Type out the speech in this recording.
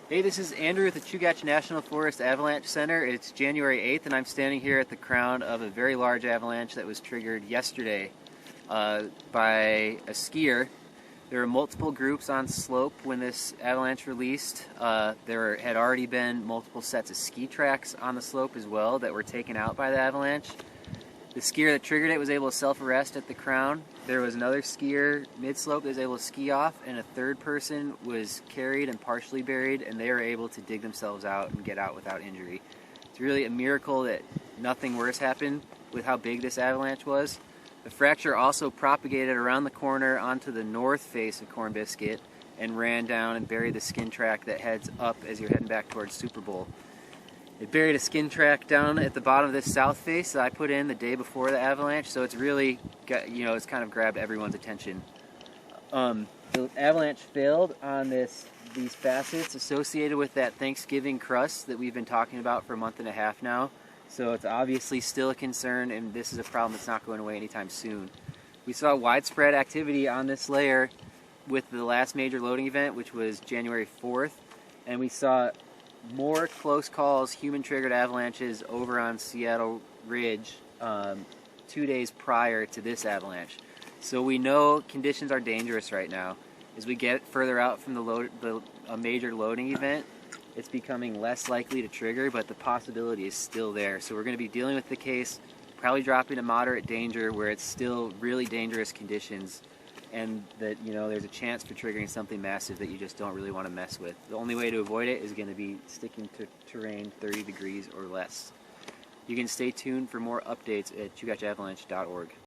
Hey, this is Andrew at the Chugach National Forest Avalanche Center. It's January 8th and I'm standing here at the crown of a very large avalanche that was triggered yesterday by a skier. There were multiple groups on slope when this avalanche released. There had already been multiple sets of ski tracks on the slope as well that were taken out by the avalanche. The skier that triggered it was able to self-arrest at the crown. There was another skier mid-slope that was able to ski off, and a third person was carried and partially buried, and they were able to dig themselves out and get out without injury. It's really a miracle that nothing worse happened with how big this avalanche was. The fracture also propagated around the corner onto the north face of Cornbiscuit and ran down and buried the skin track that heads up as you're heading back towards Super Bowl. It buried a skin track down at the bottom of this south face that I put in the day before the avalanche, so it's really got, it's kind of grabbed everyone's attention. The avalanche failed on these facets associated with that Thanksgiving crust that we've been talking about for a month and a half now. So it's obviously still a concern, and this is a problem that's not going away anytime soon. We saw widespread activity on this layer with the last major loading event, which was January 4th, and we saw more close calls, human-triggered avalanches over on Seattle Ridge 2 days prior to this avalanche. So we know conditions are dangerous right now. As we get further out from a major loading event, it's becoming less likely to trigger, but the possibility is still there. So we're going to be dealing with the case, probably dropping to moderate danger where it's still really dangerous conditions, and that there's a chance for triggering something massive that you just don't really want to mess with. The only way to avoid it is going to be sticking to terrain 30 degrees or less. You can stay tuned for more updates at chugachavalanche.org.